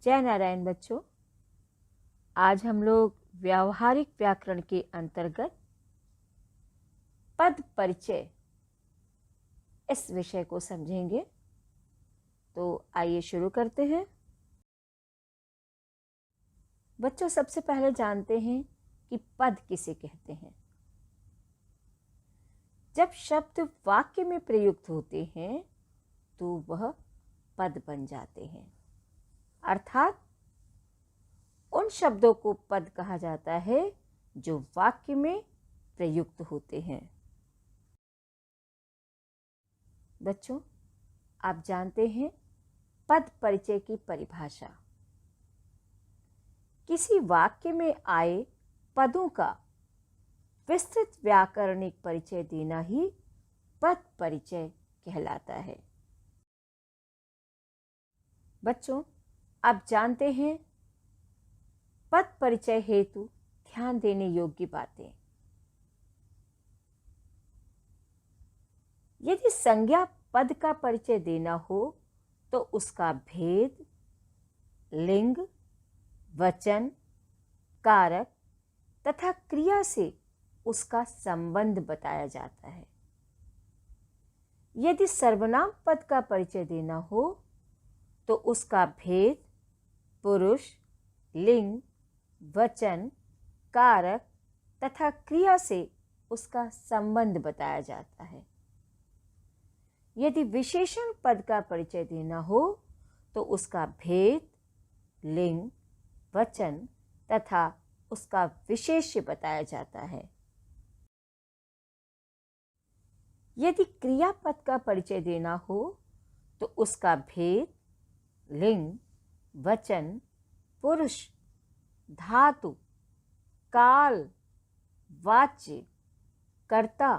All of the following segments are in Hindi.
जय नारायण बच्चों। आज हम लोग व्यावहारिक व्याकरण के अंतर्गत पद परिचय इस विषय को समझेंगे। तो आइए शुरू करते हैं। बच्चों, सबसे पहले जानते हैं कि पद किसे कहते हैं। जब शब्द वाक्य में प्रयुक्त होते हैं तो वह पद बन जाते हैं, अर्थात उन शब्दों को पद कहा जाता है जो वाक्य में प्रयुक्त होते हैं। बच्चों, आप जानते हैं पद परिचय की परिभाषा। किसी वाक्य में आए पदों का विस्तृत व्याकरणिक परिचय देना ही पद परिचय कहलाता है। बच्चों, आप जानते हैं पद परिचय हेतु ध्यान देने योग्य बातें। यदि संज्ञा पद का परिचय देना हो तो उसका भेद, लिंग, वचन, कारक तथा क्रिया से उसका संबंध बताया जाता है। यदि सर्वनाम पद का परिचय देना हो तो उसका भेद, पुरुष, लिंग, वचन, कारक तथा क्रिया से उसका संबंध बताया जाता है। यदि विशेषण पद का परिचय देना हो तो उसका भेद, लिंग, वचन तथा उसका विशेष्य बताया जाता है। यदि क्रियापद का परिचय देना हो तो उसका भेद, लिंग, वचन, पुरुष, धातु, काल, वाच्य, कर्ता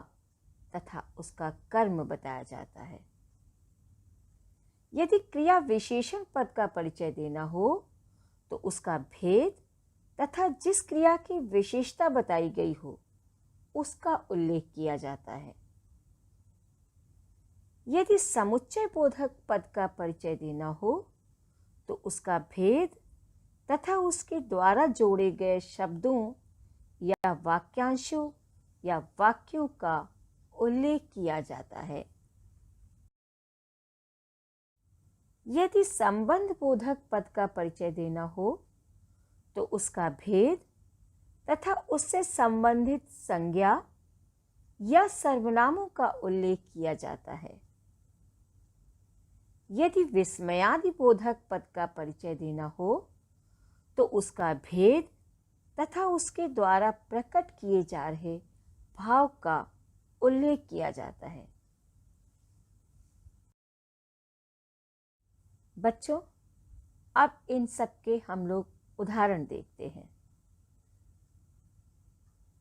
तथा उसका कर्म बताया जाता है। यदि क्रिया विशेषण पद का परिचय देना हो तो उसका भेद तथा जिस क्रिया की विशेषता बताई गई हो उसका उल्लेख किया जाता है। यदि समुच्चय बोधक पद का परिचय देना हो तो उसका भेद तथा उसके द्वारा जोड़े गए शब्दों या वाक्यांशों या वाक्यों का उल्लेख किया जाता है। यदि संबंध बोधक पद का परिचय देना हो तो उसका भेद तथा उससे संबंधित संज्ञा या सर्वनामों का उल्लेख किया जाता है। यदि विस्मयादि बोधक पद का परिचय देना हो तो उसका भेद तथा उसके द्वारा प्रकट किए जा रहे भाव का उल्लेख किया जाता है। बच्चों, अब इन सब के हम लोग उदाहरण देखते हैं।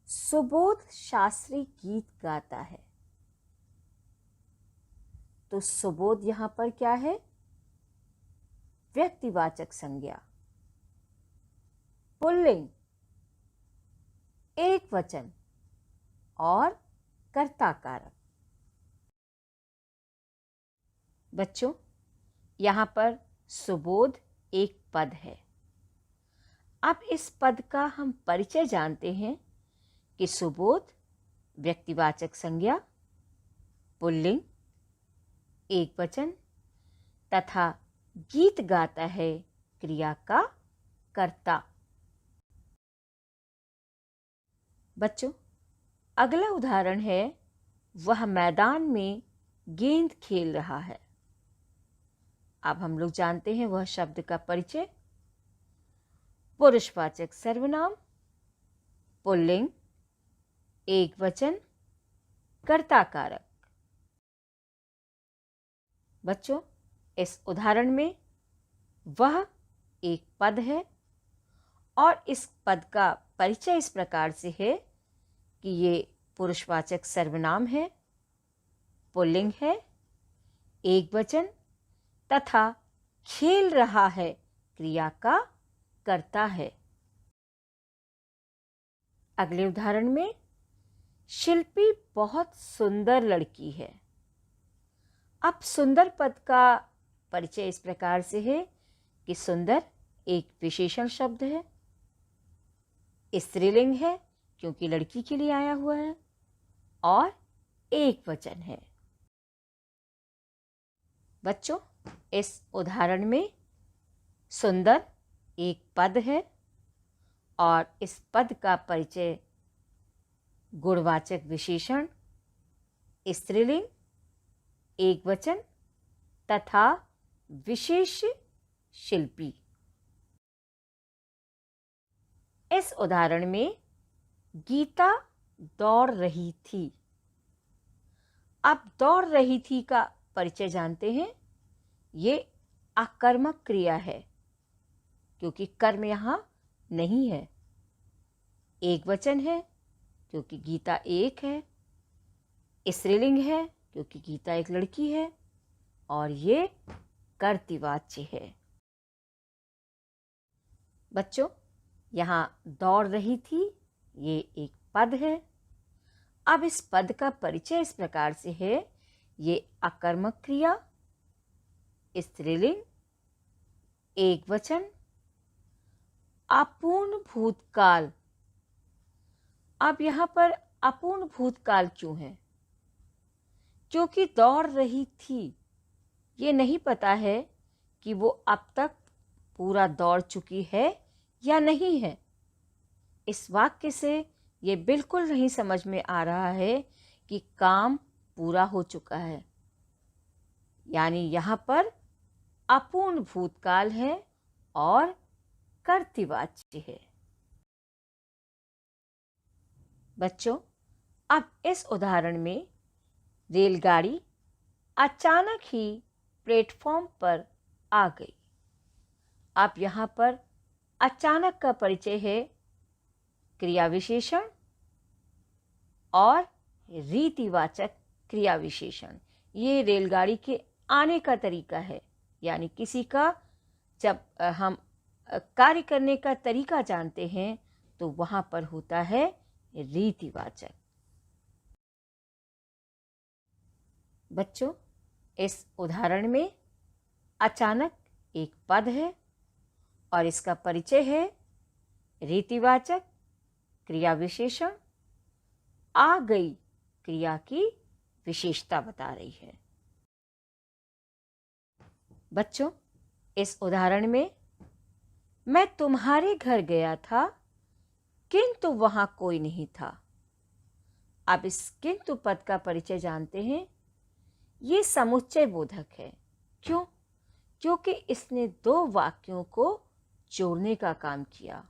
सुबोध शास्त्री गीत गाता है, तो सुबोध यहां पर क्या है? व्यक्तिवाचक संज्ञा, पुल्लिंग, एक वचन और कर्ता कारक। बच्चों, यहां पर सुबोध एक पद है। अब इस पद का हम परिचय जानते हैं कि सुबोध व्यक्तिवाचक संज्ञा, पुल्लिंग, एक वचन तथा गीत गाता है क्रिया का कर्ता। बच्चों, अगला उदाहरण है वह मैदान में गेंद खेल रहा है। अब हम लोग जानते हैं वह शब्द का परिचय। पुरुषवाचक सर्वनाम, पुल्लिंग, एक वचन, कर्ता कारक। बच्चों, इस उदाहरण में वह एक पद है और इस पद का परिचय इस प्रकार से है कि ये पुरुषवाचक सर्वनाम है, पुल्लिंग है, एक वचन तथा खेल रहा है क्रिया का कर्ता है। अगले उदाहरण में शिल्पी बहुत सुंदर लड़की है। अब सुंदर पद का परिचय इस प्रकार से है कि सुंदर एक विशेषण शब्द है, स्त्रीलिंग है क्योंकि लड़की के लिए आया हुआ है, और एक वचन है। बच्चों, इस उदाहरण में सुंदर एक पद है और इस पद का परिचय गुणवाचक विशेषण, स्त्रीलिंग, एक वचन तथा विशेष शिल्पी। इस उदाहरण में गीता दौड़ रही थी। अब दौड़ रही थी का परिचय जानते हैं। ये आकर्मक क्रिया है क्योंकि कर्म यहां नहीं है। एक वचन है क्योंकि गीता एक है। स्त्रीलिंग है क्योंकि गीता एक लड़की है, और ये कर्तृवाच्य है। बच्चों, यहाँ दौड़ रही थी, ये एक पद है। अब इस पद का परिचय इस प्रकार से है। ये आकर्मक क्रिया, स्त्रीलिंग, एक वचन, अपूर्ण भूतकाल। अब यहाँ पर अपूर्ण भूतकाल क्यों है? क्योंकि दौड़ रही थी, ये नहीं पता है कि वो अब तक पूरा दौड़ चुकी है या नहीं है। इस वाक्य से ये बिल्कुल नहीं समझ में आ रहा है कि काम पूरा हो चुका है। यानी यहाँ पर अपूर्ण भूतकाल है और कर्तृवाच्य है। बच्चों, अब इस उदाहरण में रेलगाड़ी अचानक ही प्लेटफॉर्म पर आ गई। अब यहाँ पर अचानक का परिचय है क्रिया विशेषण और रीतिवाचक क्रिया विशेषण। ये रेलगाड़ी के आने का तरीका है। यानी किसी का जब हम कार्य करने का तरीका जानते हैं तो वहाँ पर होता है रीतिवाचक। बच्चों, इस उदाहरण में अचानक एक पद है और इसका परिचय है रीतिवाचक क्रिया विशेषण। आ गई क्रिया की विशेषता बता रही है। बच्चों, इस उदाहरण में मैं तुम्हारे घर गया था किंतु वहां कोई नहीं था। अब इस किंतु पद का परिचय जानते हैं। ये समुच्चय बोधक है। क्यों? क्योंकि इसने दो वाक्यों को जोड़ने का काम किया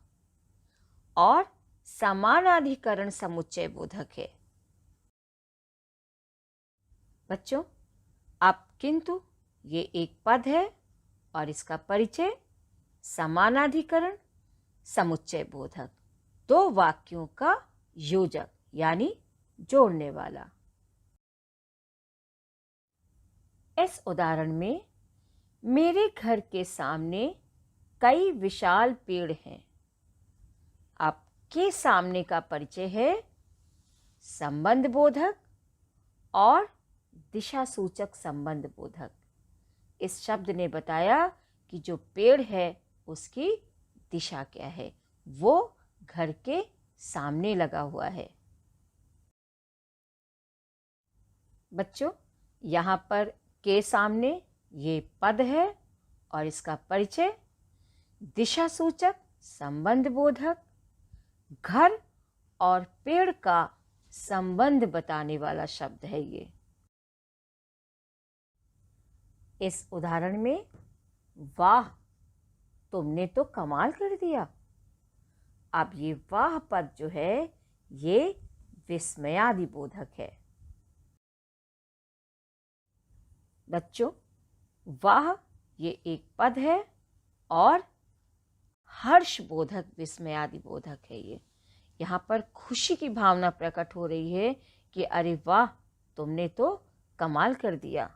और समानाधिकरण समुच्चय बोधक है। बच्चों, अब किंतु ये एक पद है और इसका परिचय समानाधिकरण समुच्चय बोधक, दो वाक्यों का योजक यानी जोड़ने वाला। इस उदाहरण में मेरे घर के सामने कई विशाल पेड़ हैं। अब के सामने का परिचय है संबंध बोधक और दिशा सूचक संबंध बोधक। इस शब्द ने बताया कि जो पेड़ है उसकी दिशा क्या है, वो घर के सामने लगा हुआ है। बच्चों, यहाँ पर के सामने ये पद है और इसका परिचय दिशा सूचक संबंध बोधक घर और पेड़ का संबंध बताने वाला शब्द है। ये इस उदाहरण में वाह तुमने तो कमाल कर दिया। अब ये वाह पद जो है ये विस्मयादि बोधक है। बच्चों, वाह ये एक पद है और हर्ष बोधक विस्मयादि बोधक है। ये यहाँ पर खुशी की भावना प्रकट हो रही है कि अरे वाह तुमने तो कमाल कर दिया।